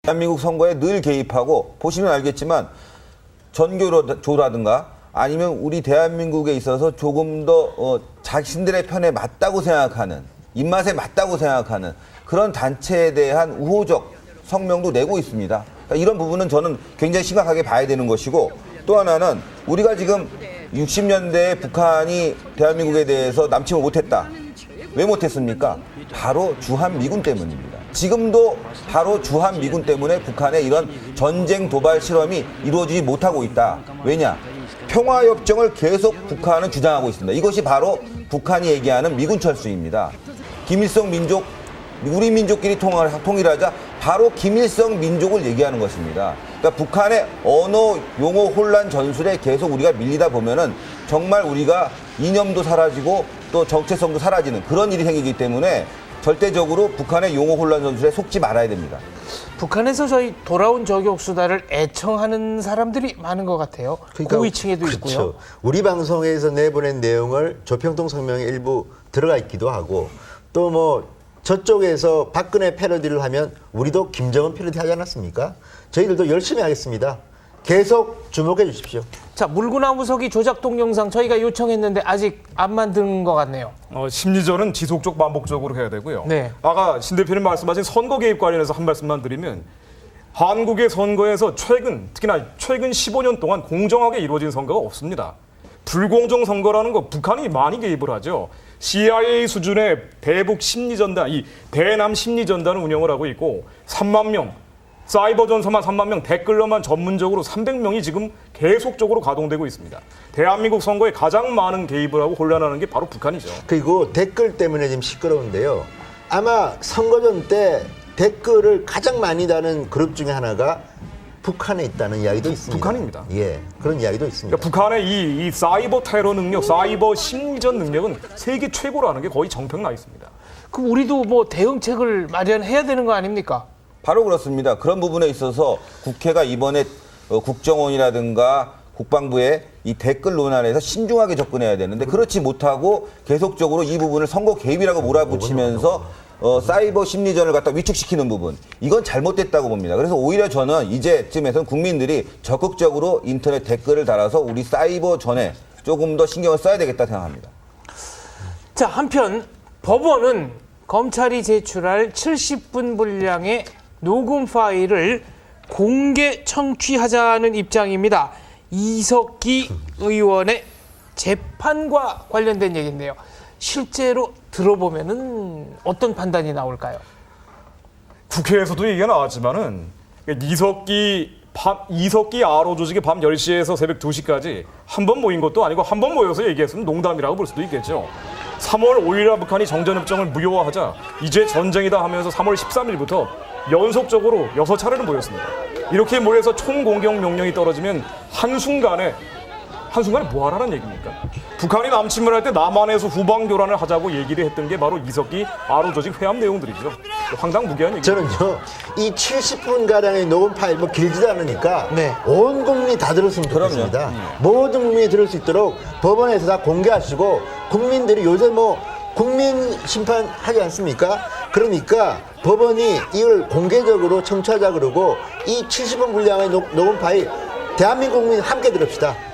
대한민국 선거에 늘 개입하고 보시면 알겠지만 전교조라든가 아니면 우리 대한민국에 있어서 조금 더 자신들의 편에 맞다고 생각하는 입맛에 맞다고 생각하는 그런 단체에 대한 우호적 성명도 내고 있습니다. 그러니까 이런 부분은 저는 굉장히 심각하게 봐야 되는 것이고 또 하나는 우리가 지금 60년대에 북한이 대한민국에 대해서 남침을 못했다. 왜 못했습니까? 바로 주한미군 때문입니다. 지금도 바로 주한미군 때문에 북한의 이런 전쟁 도발 실험이 이루어지지 못하고 있다. 왜냐? 평화협정을 계속 북한은 주장하고 있습니다. 이것이 바로 북한이 얘기하는 미군 철수입니다. 김일성 민족, 우리 민족끼리 통일하자 바로 김일성 민족을 얘기하는 것입니다. 그러니까 북한의 언어, 용어 혼란 전술에 계속 우리가 밀리다 보면은 정말 우리가 이념도 사라지고 또 정체성도 사라지는 그런 일이 생기기 때문에 절대적으로 북한의 용어 혼란 전술에 속지 말아야 됩니다. 북한에서 저희 돌아온 저격수다를 애청하는 사람들이 많은 것 같아요. 그러니까, 고위층에도 그렇죠. 있고요. 우리 방송에서 내보낸 내용을 조평통 성명에 일부 들어가 있기도 하고 또 뭐 저쪽에서 박근혜 패러디를 하면 우리도 김정은 패러디 하지 않았습니까? 저희들도 열심히 하겠습니다. 계속 주목해 주십시오. 자, 물구나무 서기 조작 동영상 저희가 요청했는데 아직 안 만든 것 같네요. 심리전은 지속적 반복적으로 해야 되고요. 네. 아까 신 대표님 말씀하신 선거 개입 관련해서 한 말씀만 드리면 한국의 선거에서 특히나 최근 15년 동안 공정하게 이루어진 선거가 없습니다. 불공정 선거라는 거 북한이 많이 개입을 하죠. CIA 수준의 대북 심리전단, 이 대남 심리전단을 운영을 하고 있고 3만 명, 사이버 전서만 3만 명, 댓글러만 전문적으로 300명이 지금 계속적으로 가동되고 있습니다. 대한민국 선거에 가장 많은 개입을 하고 혼란하는 게 바로 북한이죠. 그리고 댓글 때문에 지금 시끄러운데요. 아마 선거전 때 댓글을 가장 많이 다는 그룹 중에 하나가 북한에 있다는 이야기도 있습니다. 북한입니다. 예, 그런 이야기도 있습니다. 그러니까 북한의 이 사이버 테러 능력, 사이버 심리전 능력은 세계 최고라는 게 거의 정평나 있습니다. 그럼 우리도 뭐 대응책을 마련해야 되는 거 아닙니까? 바로 그렇습니다. 그런 부분에 있어서 국회가 이번에 국정원이라든가 국방부의 이 댓글 논란에서 신중하게 접근해야 되는데 그렇지 못하고 계속적으로 이 부분을 선거 개입이라고 몰아붙이면서 사이버 심리전을 갖다 위축시키는 부분 이건 잘못됐다고 봅니다. 그래서 오히려 저는 이제쯤에서는 국민들이 적극적으로 인터넷 댓글을 달아서 우리 사이버전에 조금 더 신경을 써야 되겠다 생각합니다. 자, 한편 법원은 검찰이 제출할 70분 분량의 녹음 파일을 공개 청취하자는 입장입니다. 이석기 의원의 재판과 관련된 얘기인데요. 실제로 들어보면은 어떤 판단이 나올까요? 국회에서도 얘기가 나왔지만은 이석기 아로 조직이 밤 10시에서 새벽 2시까지 한 번 모인 것도 아니고 한 번 모여서 얘기했으면 농담이라고 볼 수도 있겠죠. 3월 5일에 북한이 정전협정을 무효화하자 이제 전쟁이다 하면서 3월 13일부터 연속적으로 6차례를 모였습니다. 이렇게 모여서 총공격 명령이 떨어지면 한순간에 뭐 하라는 얘기입니까? 북한이 남침을 할 때 남한에서 후방 교란을 하자고 얘기를 했던 게 바로 이석기 아로 조직 회합 내용들이죠. 황당무계한 얘기죠. 저는요, 이 70분가량의 녹음 파일, 뭐 길지도 않으니까 네. 온 국민이 다 들었으면 좋겠습니다. 모든 국민이 들을 수 있도록 법원에서 다 공개하시고 국민들이 요새 뭐 국민 심판하지 않습니까? 그러니까 법원이 이걸 공개적으로 청취하자 그러고 이 70분 분량의 녹음 파일 대한민국 국민 함께 들읍시다.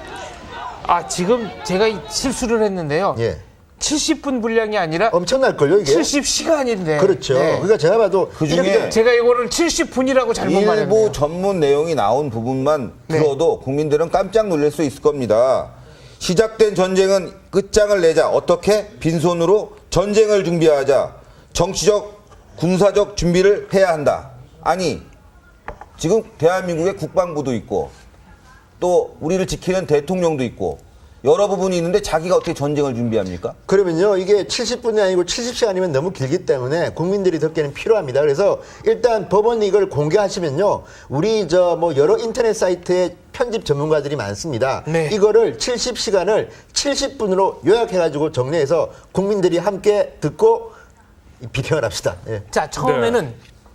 아, 지금 제가 실수를 했는데요. 예. 70분 분량이 아니라 엄청날걸요, 이게? 70시간인데. 그렇죠. 그러니까 제가 봐도 그중에 제가 이거를 70분이라고 잘못 말했네요. 일부 전문 내용이 나온 부분만 들어도 국민들은 깜짝 놀랄 수 있을 겁니다. 시작된 전쟁은 끝장을 내자. 어떻게? 빈손으로 전쟁을 준비하자. 정치적, 군사적 준비를 해야 한다. 아니, 지금 대한민국의 국방부도 있고 또 우리를 지키는 대통령도 있고 여러 부분이 있는데 자기가 어떻게 전쟁을 준비합니까? 그러면요, 이게 70분이 아니고 70시간이면 너무 길기 때문에 국민들이 듣기에는 필요합니다. 그래서 일단 법원이 이걸 공개하시면요, 우리 뭐 여러 인터넷 사이트에 편집 전문가들이 많습니다. 네. 이거를 70시간을 70분으로 요약해가지고 정리해서 국민들이 함께 듣고 비평을 합시다. 예. 자, 처음에는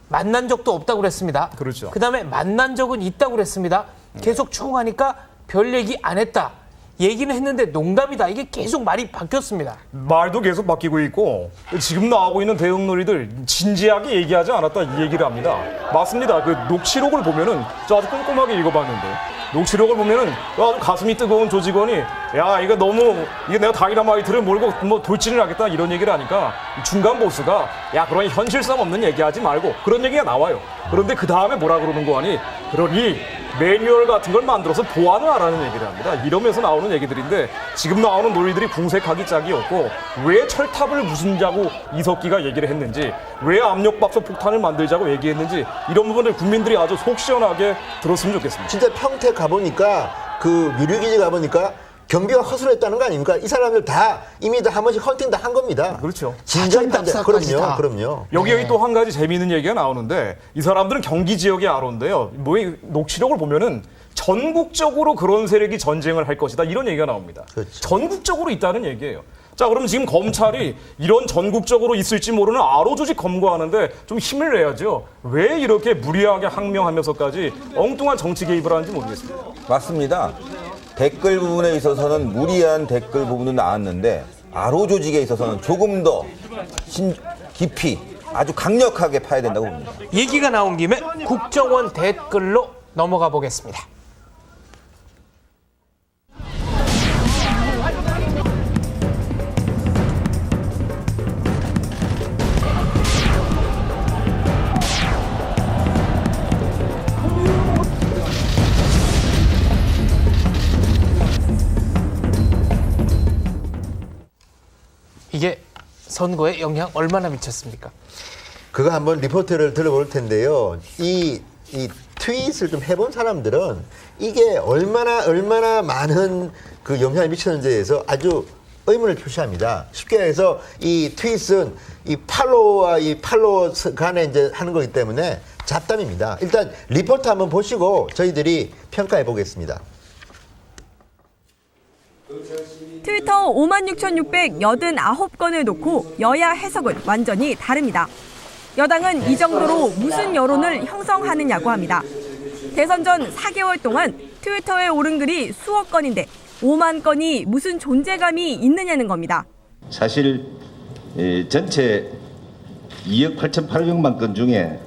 만난 적도 없다고 그랬습니다. 그렇죠. 그다음에 만난 적은 있다고 그랬습니다. 계속 추궁하니까 별 얘기 안 했다. 얘기는 했는데 농담이다. 이게 계속 말이 바뀌었습니다. 말도 계속 바뀌고 있고 지금 나오고 있는 대응 논의들 진지하게 얘기하지 않았다 이 얘기를 합니다. 맞습니다. 그 녹취록을 보면은 저 아주 꼼꼼하게 읽어봤는데 녹취록을 보면은 아주 가슴이 뜨거운 조직원이 야 이거 너무 이게 내가 다이너마이트를 몰고 뭐 돌진을 하겠다 이런 얘기를 하니까 중간 보스가 야 그런 현실성 없는 얘기하지 말고 그런 얘기가 나와요. 그런데 그 다음에 뭐라 그러는 거 아니? 그러니 매뉴얼 같은 걸 만들어서 보완을 하라는 얘기를 합니다. 이러면서 나오는 얘기들인데 지금 나오는 논리들이 궁색하기 짝이었고 왜 철탑을 부순자고 이석기가 얘기를 했는지 왜 압력밥솥 폭탄을 만들자고 얘기했는지 이런 부분들 국민들이 아주 속 시원하게 들었으면 좋겠습니다. 진짜 평택 가보니까 그 유류기지 가보니까 경비가 허술했다는 거 아닙니까? 이 사람들 다 이미 다 한 번씩 헌팅 다 한 겁니다. 그렇죠. 진작에 사전답사까지 다. 그럼요. 여기 또 한 가지 재미있는 얘기가 나오는데 이 사람들은 경기 지역의 아로인데요. 뭐 이 녹취록을 보면은 전국적으로 그런 세력이 전쟁을 할 것이다 이런 얘기가 나옵니다. 그렇죠. 전국적으로 있다는 얘기예요. 자, 그럼 지금 검찰이 이런 전국적으로 있을지 모르는 아로 조직 검거하는데 좀 힘을 내야죠. 왜 이렇게 무리하게 항명하면서까지 엉뚱한 정치 개입을 하는지 모르겠습니다. 맞습니다. 댓글 부분에 있어서는 무리한 댓글 부분도 나왔는데 아로 조직에 있어서는 조금 더 깊이 아주 강력하게 파야 된다고 봅니다. 얘기가 나온 김에 국정원 댓글로 넘어가 보겠습니다. 이게 선거에 영향 얼마나 미쳤습니까? 그거 한번 리포트를 들어볼 텐데요. 이 트윗을 좀 해본 사람들은 이게 얼마나 많은 그 영향을 미쳤는지에 대해서 아주 의문을 표시합니다. 쉽게 해서 이 트윗은 이 팔로워와 이 팔로워 간에 이제 하는 거기 때문에 잡담입니다. 일단 리포트 한번 보시고 저희들이 평가해 보겠습니다. 트위터 56,689건을 놓고 여야 해석은 완전히 다릅니다. 여당은 이 정도로 무슨 여론을 형성하느냐고 합니다. 대선 전 4개월 동안 트위터에 오른 글이 수억 건인데 5만 건이 무슨 존재감이 있느냐는 겁니다. 사실 전체 2억 8,800만 건 중에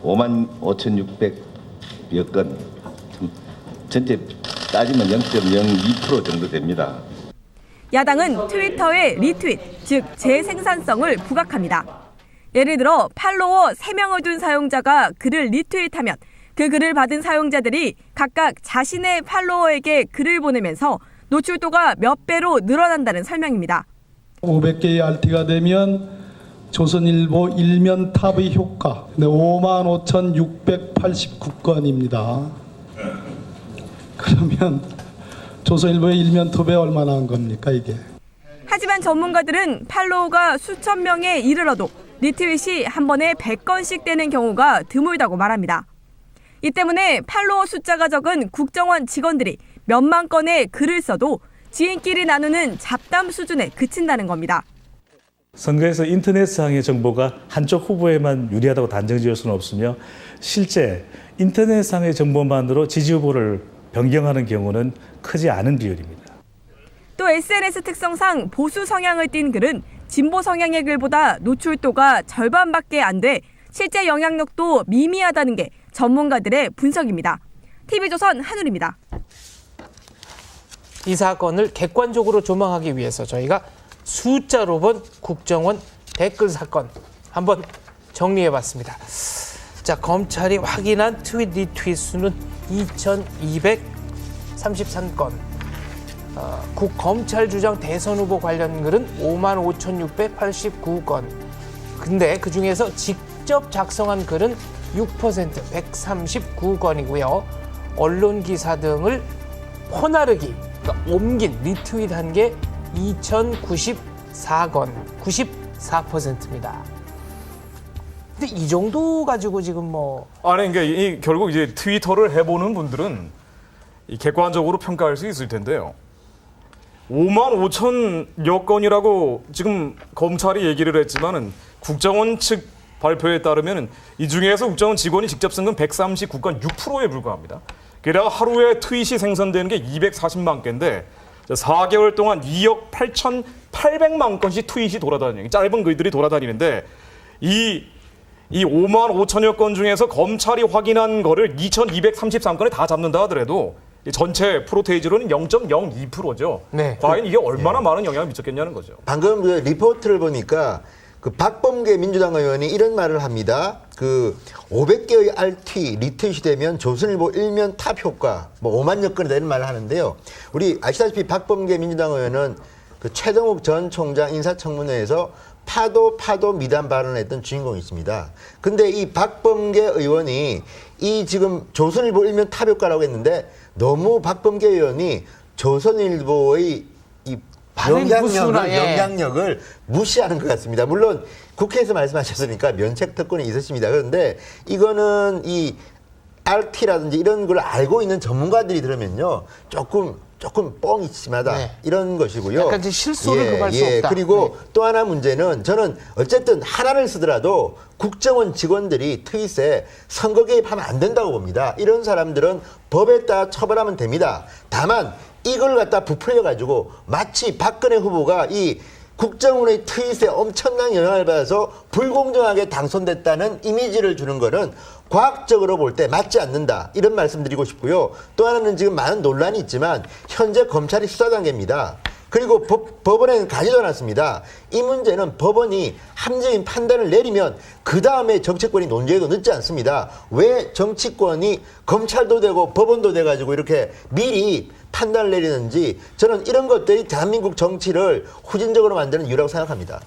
5만 5,600여 건 전체 따지면 0.02% 정도 됩니다. 야당은 트위터의 리트윗, 즉 재생산성을 부각합니다. 예를 들어 팔로워 3명을 둔 사용자가 글을 리트윗하면 그 글을 받은 사용자들이 각각 자신의 팔로워에게 글을 보내면서 노출도가 몇 배로 늘어난다는 설명입니다. 500개의 RT가 되면 조선일보 일면 탑의 효과 55,689건입니다. 그러면 조선일보의 일면 탑에 얼마나 한 겁니까 이게? 하지만 전문가들은 팔로워가 수천 명에 이르러도 리트윗이 한 번에 100건씩 되는 경우가 드물다고 말합니다. 이 때문에 팔로워 숫자가 적은 국정원 직원들이 몇만 건의 글을 써도 지인끼리 나누는 잡담 수준에 그친다는 겁니다. 선거에서 인터넷상의 정보가 한쪽 후보에만 유리하다고 단정 지을 수는 없으며 실제 인터넷상의 정보만으로 지지 후보를 변경하는 경우는 크지 않은 비율입니다. 또 SNS 특성상 보수 성향을 띤 글은 진보 성향의 글보다 노출도가 절반밖에 안 돼 실제 영향력도 미미하다는 게 전문가들의 분석입니다. TV조선 한울입니다. 이 사건을 객관적으로 조망하기 위해서 저희가 숫자로 본 국정원 댓글 사건 한번 정리해봤습니다. 자, 검찰이 확인한 트윗 리트윗 수는 2,233건. 국검찰 주장 대선 후보 관련 글은 55,689건. 근데 그중에서 직접 작성한 글은 6% 139건이고요. 언론 기사 등을 퍼나르기, 그러니까 옮긴 리트윗한 게 2,094건, 94%입니다. 근데 이 정도 가지고 지금 뭐 아니 그러니까 결국 이제 트위터를 해보는 분들은 객관적으로 평가할 수 있을 텐데요. 5만 5천여 건이라고 지금 검찰이 얘기를 했지만은 국정원 측 발표에 따르면 이 중에서 국정원 직원이 직접 쓴 건 139건 6%에 불과합니다. 게다가 하루에 트윗이 생성되는 게 240만 개인데 4개월 동안 2억 8,800만 건씩 트윗이 돌아다니는 짧은 글들이 돌아다니는데 이 5만 5천여 건 중에서 검찰이 확인한 거를 2,233건에 다 잡는다 하더라도 이 전체 프로테이지로는 0.02%죠. 네. 과연 이게 얼마나 많은 영향을 미쳤겠냐는 거죠. 방금 그 리포트를 보니까 그 박범계 민주당 의원이 이런 말을 합니다. 그 500개의 RT 리트윗이 되면 조선일보 일면 탑 효과 뭐 5만여 건이다 이런 말을 하는데요. 우리 아시다시피 박범계 민주당 의원은 그 최동욱 전 총장 인사청문회에서 파도 미담 발언했던 주인공이 있습니다. 근데 이 박범계 의원이 이 지금 조선일보 일면 탑 효과라고 했는데 너무 박범계 의원이 조선일보의 이 영향력을 무시하는 것 같습니다. 물론 국회에서 말씀하셨으니까 면책 특권이 있으십니다. 그런데 이거는 이 RT라든지 이런 걸 알고 있는 전문가들이 들으면요 조금 뻥이 심하다 이런 것이고요. 약간 실수를 금할 수 없다. 그리고 또 하나 문제는 저는 어쨌든 하나를 쓰더라도 국정원 직원들이 트윗에 선거 개입하면 안 된다고 봅니다. 이런 사람들은 법에 따라 처벌하면 됩니다. 다만 이걸 갖다 부풀려가지고 마치 박근혜 후보가 이 국정원의 트윗에 엄청난 영향을 받아서 불공정하게 당선됐다는 이미지를 주는 거는 과학적으로 볼 때 맞지 않는다. 이런 말씀 드리고 싶고요. 또 하나는 지금 많은 논란이 있지만 현재 검찰이 수사 단계입니다. 그리고 법원에는 가지도 않았습니다. 이 문제는 법원이 합리적인 판단을 내리면 그 다음에 정치권이 논의해도 늦지 않습니다. 왜 정치권이 검찰도 되고 법원도 돼가지고 이렇게 미리 판단을 내리는지 저는 이런 것들이 대한민국 정치를 후진적으로 만드는 이유라고 생각합니다.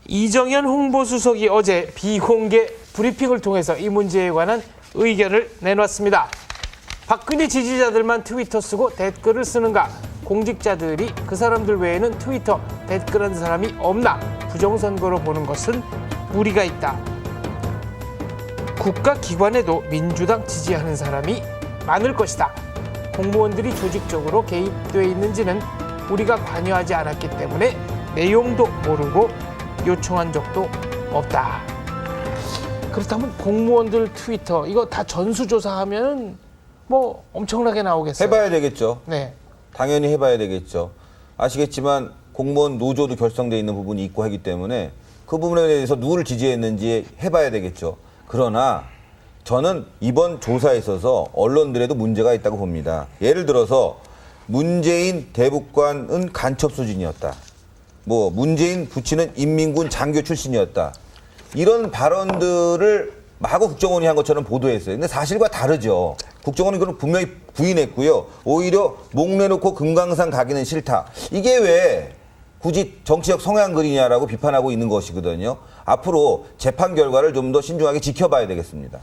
이정현 홍보수석이 어제 비공개 브리핑을 통해서 이 문제에 관한 의견을 내놨습니다. 박근혜 지지자들만 트위터 쓰고 댓글을 쓰는가? 공직자들이 그 사람들 외에는 트위터 댓글하는 사람이 없나? 부정선거로 보는 것은 무리가 있다. 국가기관에도 민주당 지지하는 사람이 많을 것이다. 공무원들이 조직적으로 개입돼 있는지는 우리가 관여하지 않았기 때문에 내용도 모르고 요청한 적도 없다. 그렇다면 공무원들 트위터 이거 다 전수조사하면 뭐 엄청나게 나오겠어요. 해봐야 되겠죠. 네. 당연히 해봐야 되겠죠. 아시겠지만 공무원 노조도 결성돼 있는 부분이 있고 하기 때문에 그 부분에 대해서 누구를 지지했는지 해봐야 되겠죠. 그러나 저는 이번 조사에 있어서 언론들에도 문제가 있다고 봅니다. 예를 들어서 문재인 대북관은 간첩 수준이었다. 뭐 문재인 부친은 인민군 장교 출신이었다. 이런 발언들을 마구 국정원이 한 것처럼 보도했어요. 근데 사실과 다르죠. 국정원은 그걸 분명히 부인했고요. 오히려 목 내놓고 금강산 가기는 싫다. 이게 왜 굳이 정치적 성향 글이냐라고 비판하고 있는 것이거든요. 앞으로 재판 결과를 좀 더 신중하게 지켜봐야 되겠습니다.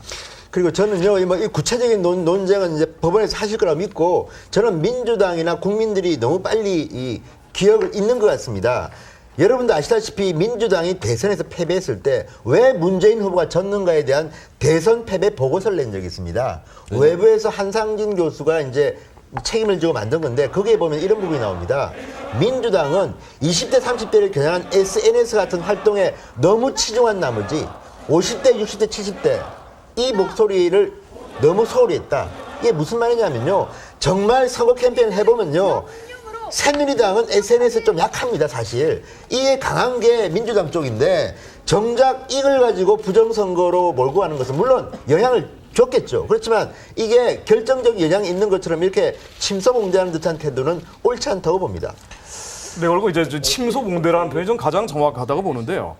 그리고 저는요, 이 구체적인 논쟁은 이제 법원에서 하실 거라고 믿고 저는 민주당이나 국민들이 너무 빨리 이 기억을 잊는 것 같습니다. 여러분도 아시다시피 민주당이 대선에서 패배했을 때 왜 문재인 후보가 졌는가에 대한 대선 패배 보고서를 낸 적이 있습니다. 외부에서 한상진 교수가 이제 책임을 지고 만든 건데 거기에 보면 이런 부분이 나옵니다. 민주당은 20대, 30대를 겨냥한 SNS 같은 활동에 너무 치중한 나머지 50대, 60대, 70대 이 목소리를 너무 소홀히 했다. 이게 무슨 말이냐면요. 정말 선거 캠페인을 해보면요. 새누리당은 SNS에 좀 약합니다, 사실. 이게 강한 게 민주당 쪽인데 정작 이걸 가지고 부정선거로 몰고 가는 것은 물론 영향을 줬겠죠. 그렇지만 이게 결정적 영향이 있는 것처럼 이렇게 침소봉대하는 듯한 태도는 옳지 않다고 봅니다. 네, 그리고 이제 침소봉대라는 표현이 좀 가장 정확하다고 보는데요.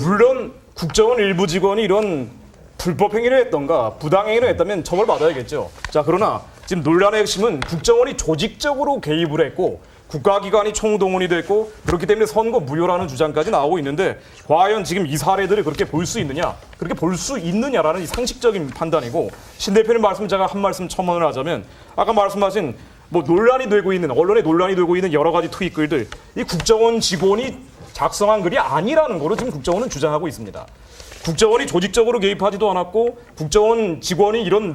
물론 국정원 일부 직원이 이런 불법 행위를 했던가 부당 행위를 했다면 처벌받아야겠죠. 자, 그러나 지금 논란의 핵심은 국정원이 조직적으로 개입을 했고 국가기관이 총동원이 됐고 그렇기 때문에 선거 무효라는 주장까지 나오고 있는데 과연 지금 이 사례들을 그렇게 볼 수 있느냐? 그렇게 볼 수 있느냐라는 이 상식적인 판단이고 신 대표님 말씀 제가 한 말씀 첨언을 하자면 아까 말씀하신 뭐 논란이 되고 있는 언론에 논란이 되고 있는 여러 가지 트윗 글들 이 국정원 직원이 작성한 글이 아니라는 거로 지금 국정원은 주장하고 있습니다. 국정원이 조직적으로 개입하지도 않았고 국정원 직원이 이런